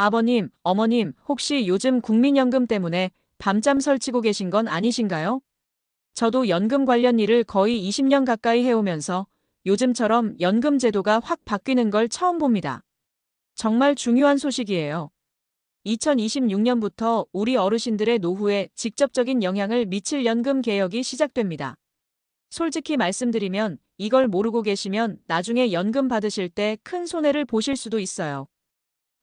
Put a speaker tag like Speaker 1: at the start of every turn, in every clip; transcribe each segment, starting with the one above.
Speaker 1: 아버님, 어머님, 혹시 요즘 국민연금 때문에 밤잠 설치고 계신 건 아니신가요? 저도 연금 관련 일을 거의 20년 가까이 해오면서 요즘처럼 연금 제도가 확 바뀌는 걸 처음 봅니다. 정말 중요한 소식이에요. 2026년부터 우리 어르신들의 노후에 직접적인 영향을 미칠 연금 개혁이 시작됩니다. 솔직히 말씀드리면 이걸 모르고 계시면 나중에 연금 받으실 때 큰 손해를 보실 수도 있어요.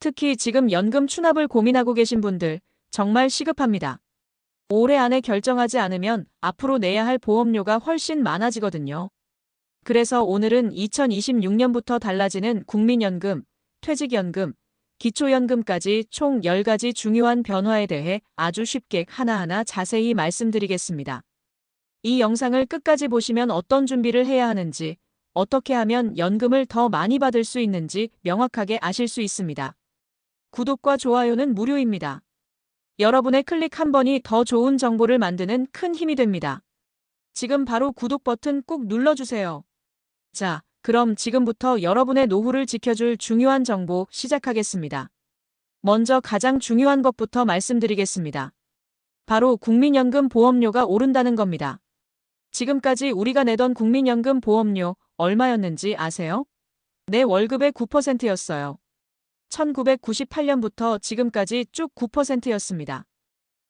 Speaker 1: 특히 지금 연금 추납을 고민하고 계신 분들 정말 시급합니다. 올해 안에 결정하지 않으면 앞으로 내야 할 보험료가 훨씬 많아지거든요. 그래서 오늘은 2026년부터 달라지는 국민연금, 퇴직연금, 기초연금까지 총 10가지 중요한 변화에 대해 아주 쉽게 하나하나 자세히 말씀드리겠습니다. 이 영상을 끝까지 보시면 어떤 준비를 해야 하는지, 어떻게 하면 연금을 더 많이 받을 수 있는지 명확하게 아실 수 있습니다. 구독과 좋아요는 무료입니다. 여러분의 클릭 한 번이 더 좋은 정보를 만드는 큰 힘이 됩니다. 지금 바로 구독 버튼 꾹 눌러주세요. 자, 그럼 지금부터 여러분의 노후를 지켜줄 중요한 정보 시작하겠습니다. 먼저 가장 중요한 것부터 말씀드리겠습니다. 바로 국민연금 보험료가 오른다는 겁니다. 지금까지 우리가 내던 국민연금 보험료 얼마였는지 아세요? 내 월급의 9%였어요. 1998년부터 지금까지 쭉 9%였습니다.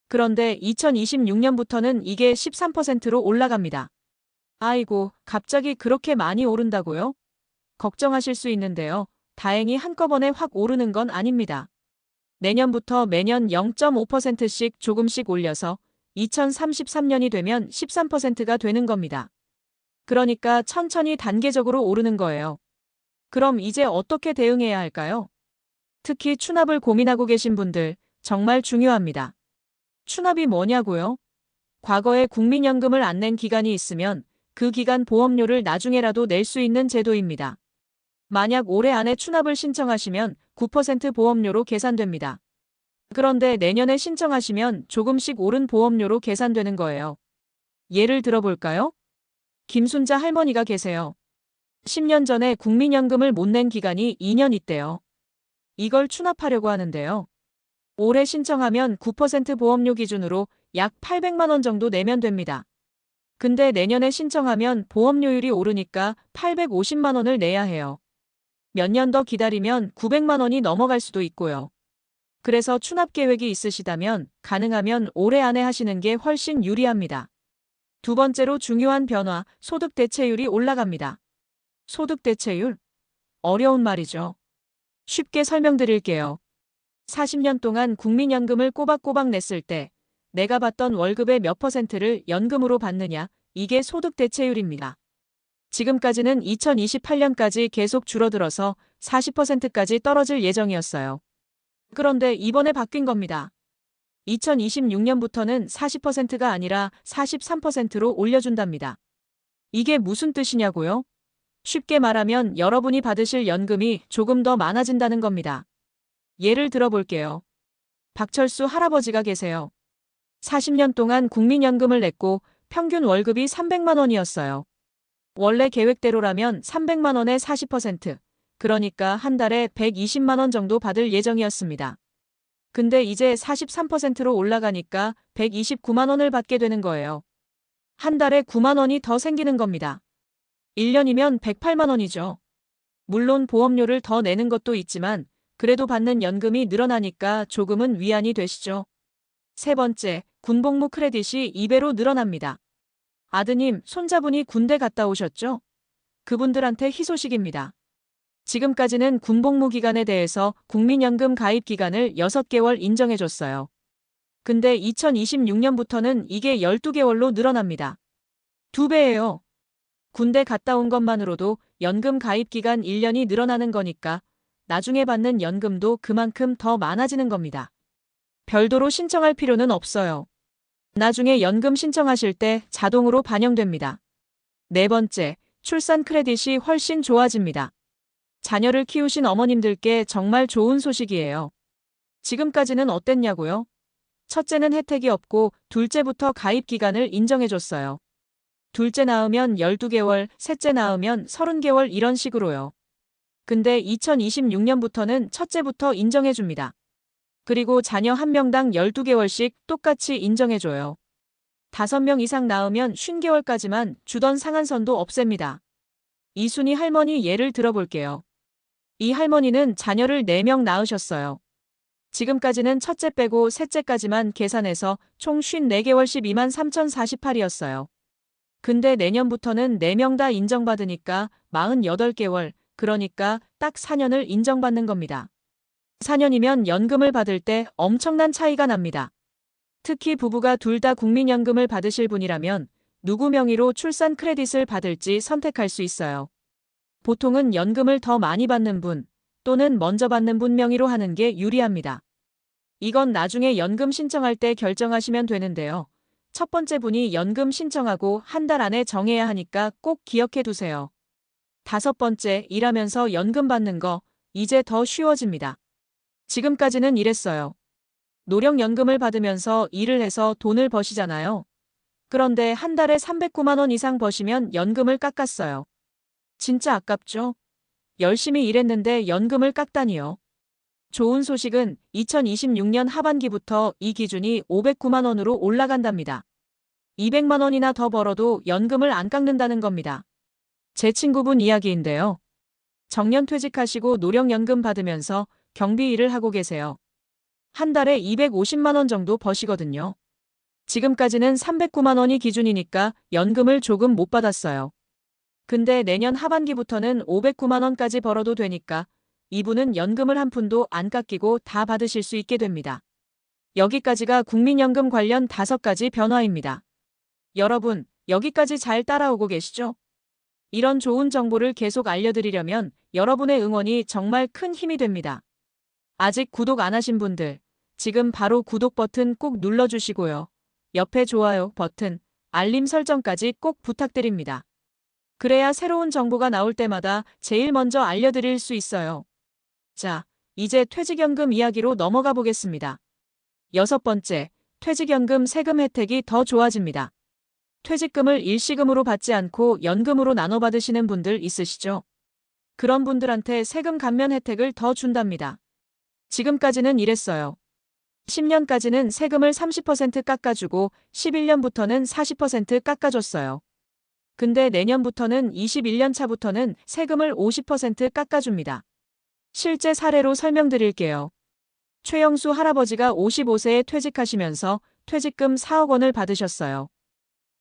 Speaker 1: 그런데 2026년부터는 이게 13%로 올라갑니다. 아이고, 갑자기 그렇게 많이 오른다고요? 걱정하실 수 있는데요. 다행히 한꺼번에 확 오르는 건 아닙니다. 내년부터 매년 0.5%씩 조금씩 올려서 2033년이 되면 13%가 되는 겁니다. 그러니까 천천히 단계적으로 오르는 거예요. 그럼 이제 어떻게 대응해야 할까요? 특히 추납을 고민하고 계신 분들 정말 중요합니다. 추납이 뭐냐고요? 과거에 국민연금을 안 낸 기간이 있으면 그 기간 보험료를 나중에라도 낼 수 있는 제도입니다. 만약 올해 안에 추납을 신청하시면 9% 보험료로 계산됩니다. 그런데 내년에 신청하시면 조금씩 오른 보험료로 계산되는 거예요. 예를 들어볼까요? 김순자 할머니가 계세요. 10년 전에 국민연금을 못 낸 기간이 2년 있대요. 이걸 추납하려고 하는데요. 올해 신청하면 9% 보험료 기준으로 약 800만 원 정도 내면 됩니다. 근데 내년에 신청하면 보험료율이 오르니까 850만 원을 내야 해요. 몇 년 더 기다리면 900만 원이 넘어갈 수도 있고요. 그래서 추납 계획이 있으시다면 가능하면 올해 안에 하시는 게 훨씬 유리합니다. 두 번째로 중요한 변화, 소득 대체율이 올라갑니다. 소득 대체율? 어려운 말이죠. 쉽게 설명드릴게요. 40년 동안 국민연금을 꼬박꼬박 냈을 때 내가 받던 월급의 몇 퍼센트를 연금으로 받느냐, 이게 소득 대체율입니다. 지금까지는 2028년까지 계속 줄어들어서 40%까지 떨어질 예정이었어요. 그런데 이번에 바뀐 겁니다. 2026년부터는 40%가 아니라 43%로 올려준답니다. 이게 무슨 뜻이냐고요? 쉽게 말하면 여러분이 받으실 연금이 조금 더 많아진다는 겁니다. 예를 들어볼게요. 박철수 할아버지가 계세요. 40년 동안 국민연금을 냈고 평균 월급이 300만 원이었어요. 원래 계획대로라면 300만 원에 40%, 그러니까 한 달에 120만 원 정도 받을 예정이었습니다. 근데 이제 43%로 올라가니까 129만 원을 받게 되는 거예요. 한 달에 9만 원이 더 생기는 겁니다. 1년이면 108만 원이죠. 물론 보험료를 더 내는 것도 있지만 그래도 받는 연금이 늘어나니까 조금은 위안이 되시죠. 세 번째, 군복무 크레딧이 2배로 늘어납니다. 아드님, 손자분이 군대 갔다 오셨죠? 그분들한테 희소식입니다. 지금까지는 군복무 기간에 대해서 국민연금 가입 기간을 6개월 인정해줬어요. 근데 2026년부터는 이게 12개월로 늘어납니다. 2배예요. 군대 갔다 온 것만으로도 연금 가입 기간 1년이 늘어나는 거니까 나중에 받는 연금도 그만큼 더 많아지는 겁니다. 별도로 신청할 필요는 없어요. 나중에 연금 신청하실 때 자동으로 반영됩니다. 네 번째, 출산 크레딧이 훨씬 좋아집니다. 자녀를 키우신 어머님들께 정말 좋은 소식이에요. 지금까지는 어땠냐고요? 첫째는 혜택이 없고 둘째부터 가입 기간을 인정해줬어요. 둘째 낳으면 12개월, 셋째 낳으면 30개월 이런 식으로요. 근데 2026년부터는 첫째부터 인정해줍니다. 그리고 자녀 1명당 12개월씩 똑같이 인정해줘요. 5명 이상 낳으면 50개월까지만 주던 상한선도 없앱니다. 이순희 할머니 예를 들어볼게요. 이 할머니는 자녀를 4명 낳으셨어요. 지금까지는 첫째 빼고 셋째까지만 계산해서 총 54개월 12만 3,048이었어요. 근데 내년부터는 4명 다 인정받으니까 48개월, 그러니까 딱 4년을 인정받는 겁니다. 4년이면 연금을 받을 때 엄청난 차이가 납니다. 특히 부부가 둘 다 국민연금을 받으실 분이라면 누구 명의로 출산 크레딧을 받을지 선택할 수 있어요. 보통은 연금을 더 많이 받는 분 또는 먼저 받는 분 명의로 하는 게 유리합니다. 이건 나중에 연금 신청할 때 결정하시면 되는데요. 첫 번째 분이 연금 신청하고 한 달 안에 정해야 하니까 꼭 기억해 두세요. 5번째, 일하면서 연금 받는 거 이제 더 쉬워집니다. 지금까지는 이랬어요. 노령연금을 받으면서 일을 해서 돈을 버시잖아요. 그런데 한 달에 309만 원 이상 버시면 연금을 깎았어요. 진짜 아깝죠? 열심히 일했는데 연금을 깎다니요. 좋은 소식은 2026년 하반기부터 이 기준이 509만 원으로 올라간답니다. 200만 원이나 더 벌어도 연금을 안 깎는다는 겁니다. 제 친구분 이야기인데요. 정년퇴직하시고 노령연금 받으면서 경비 일을 하고 계세요. 한 달에 250만 원 정도 버시거든요. 지금까지는 309만 원이 기준이니까 연금을 조금 못 받았어요. 근데 내년 하반기부터는 509만 원까지 벌어도 되니까 이분은 연금을 한 푼도 안 깎이고 다 받으실 수 있게 됩니다. 여기까지가 국민연금 관련 5가지 변화입니다. 여러분, 여기까지 잘 따라오고 계시죠? 이런 좋은 정보를 계속 알려드리려면 여러분의 응원이 정말 큰 힘이 됩니다. 아직 구독 안 하신 분들, 지금 바로 구독 버튼 꼭 눌러주시고요. 옆에 좋아요 버튼, 알림 설정까지 꼭 부탁드립니다. 그래야 새로운 정보가 나올 때마다 제일 먼저 알려드릴 수 있어요. 자, 이제 퇴직연금 이야기로 넘어가 보겠습니다. 6번째, 퇴직연금 세금 혜택이 더 좋아집니다. 퇴직금을 일시금으로 받지 않고 연금으로 나눠 받으시는 분들 있으시죠? 그런 분들한테 세금 감면 혜택을 더 준답니다. 지금까지는 이랬어요. 10년까지는 세금을 30% 깎아주고 11년부터는 40% 깎아줬어요. 근데 내년부터는 21년 차부터는 세금을 50% 깎아줍니다. 실제 사례로 설명드릴게요. 최영수 할아버지가 55세에 퇴직하시면서 퇴직금 4억 원을 받으셨어요.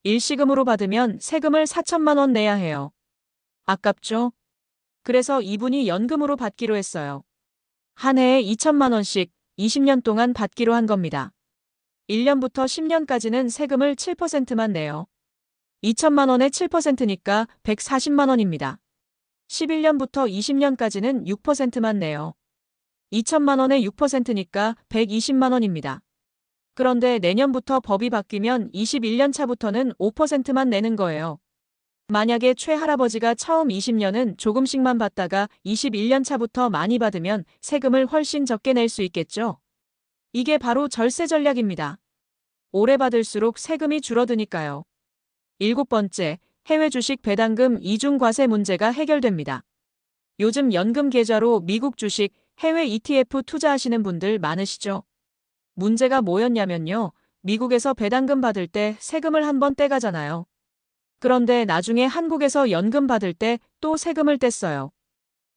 Speaker 1: 일시금으로 받으면 세금을 4천만 원 내야 해요. 아깝죠? 그래서 이분이 연금으로 받기로 했어요. 한 해에 2천만 원씩 20년 동안 받기로 한 겁니다. 1년부터 10년까지는 세금을 7%만 내요. 2천만 원에 7%니까 140만 원입니다. 11년부터 20년까지는 6%만 내요. 2천만 원에 6%니까 120만 원입니다. 그런데 내년부터 법이 바뀌면 21년 차부터는 5%만 내는 거예요. 만약에 최 할아버지가 처음 20년은 조금씩만 받다가 21년 차부터 많이 받으면 세금을 훨씬 적게 낼 수 있겠죠? 이게 바로 절세 전략입니다. 오래 받을수록 세금이 줄어드니까요. 7번째, 해외 주식 배당금 이중과세 문제가 해결됩니다. 요즘 연금 계좌로 미국 주식, 해외 ETF 투자하시는 분들 많으시죠? 문제가 뭐였냐면요. 미국에서 배당금 받을 때 세금을 한번 떼가잖아요. 그런데 나중에 한국에서 연금 받을 때 또 세금을 뗐어요.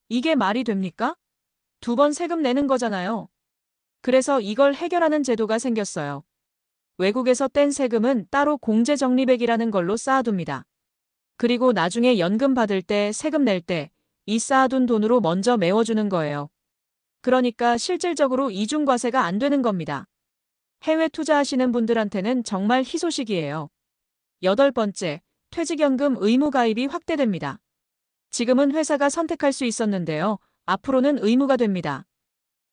Speaker 1: 이게 말이 됩니까? 2번 세금 내는 거잖아요. 그래서 이걸 해결하는 제도가 생겼어요. 외국에서 뗀 세금은 따로 공제적립액이라는 걸로 쌓아둡니다. 그리고 나중에 연금 받을 때 세금 낼 때 이 쌓아둔 돈으로 먼저 메워주는 거예요. 그러니까 실질적으로 이중과세가 안 되는 겁니다. 해외 투자하시는 분들한테는 정말 희소식이에요. 8번째, 퇴직연금 의무가입이 확대됩니다. 지금은 회사가 선택할 수 있었는데요. 앞으로는 의무가 됩니다.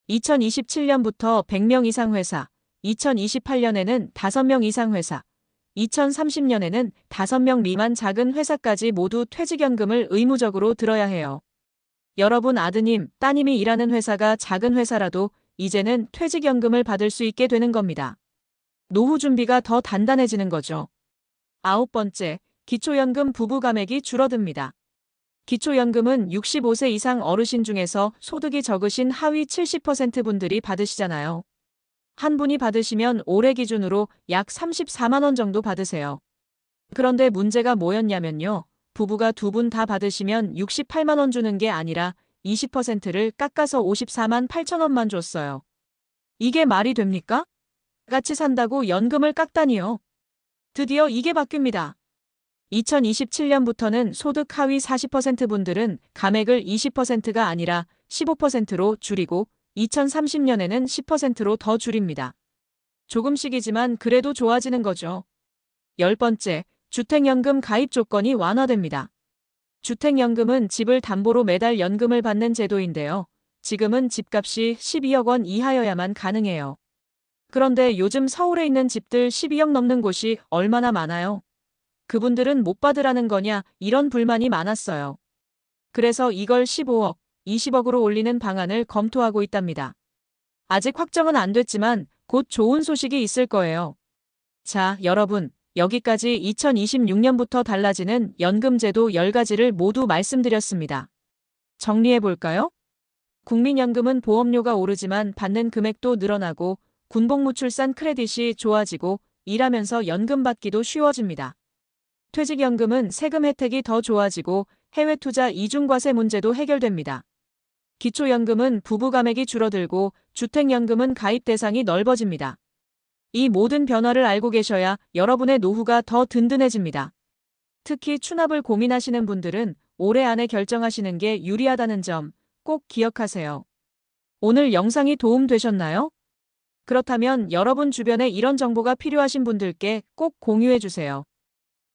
Speaker 1: 2027년부터 100명 이상 회사, 2028년에는 5명 이상 회사, 2030년에는 5명 미만 작은 회사까지 모두 퇴직연금을 의무적으로 들어야 해요. 여러분 아드님, 따님이 일하는 회사가 작은 회사라도 이제는 퇴직연금을 받을 수 있게 되는 겁니다. 노후 준비가 더 단단해지는 거죠. 9번째, 기초연금 부부 감액이 줄어듭니다. 기초연금은 65세 이상 어르신 중에서 소득이 적으신 하위 70% 분들이 받으시잖아요. 한 분이 받으시면 올해 기준으로 약 34만 원 정도 받으세요. 그런데 문제가 뭐였냐면요. 부부가 두 분 다 받으시면 68만 원 주는 게 아니라 20%를 깎아서 54만 8천 원만 줬어요. 이게 말이 됩니까? 같이 산다고 연금을 깎다니요. 드디어 이게 바뀝니다. 2027년부터는 소득 하위 40% 분들은 감액을 20%가 아니라 15%로 줄이고 2030년에는 10%로 더 줄입니다. 조금씩이지만 그래도 좋아지는 거죠. 10번째, 주택연금 가입 조건이 완화됩니다. 주택연금은 집을 담보로 매달 연금을 받는 제도인데요. 지금은 집값이 12억 원 이하여야만 가능해요. 그런데 요즘 서울에 있는 집들 12억 넘는 곳이 얼마나 많아요? 그분들은 못 받으라는 거냐 이런 불만이 많았어요. 그래서 이걸 15억, 20억으로 올리는 방안을 검토하고 있답니다. 아직 확정은 안 됐지만 곧 좋은 소식이 있을 거예요. 자, 여러분, 여기까지 2026년부터 달라지는 연금제도 10가지를 모두 말씀드렸습니다. 정리해 볼까요? 국민연금은 보험료가 오르지만 받는 금액도 늘어나고 군복무출산 크레딧이 좋아지고 일하면서 연금 받기도 쉬워집니다. 퇴직연금은 세금 혜택이 더 좋아지고 해외 투자 이중과세 문제도 해결됩니다. 기초연금은 부부 감액이 줄어들고 주택연금은 가입 대상이 넓어집니다. 이 모든 변화를 알고 계셔야 여러분의 노후가 더 든든해집니다. 특히 추납을 고민하시는 분들은 올해 안에 결정하시는 게 유리하다는 점 꼭 기억하세요. 오늘 영상이 도움되셨나요? 그렇다면 여러분 주변에 이런 정보가 필요하신 분들께 꼭 공유해주세요.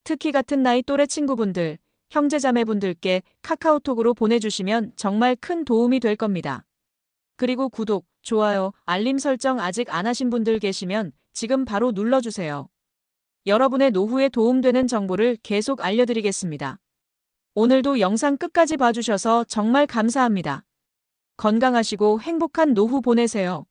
Speaker 1: 특히 같은 나이 또래 친구분들, 형제자매분들께 카카오톡으로 보내주시면 정말 큰 도움이 될 겁니다. 그리고 구독, 좋아요, 알림 설정 아직 안 하신 분들 계시면 지금 바로 눌러주세요. 여러분의 노후에 도움되는 정보를 계속 알려드리겠습니다. 오늘도 영상 끝까지 봐주셔서 정말 감사합니다. 건강하시고 행복한 노후 보내세요.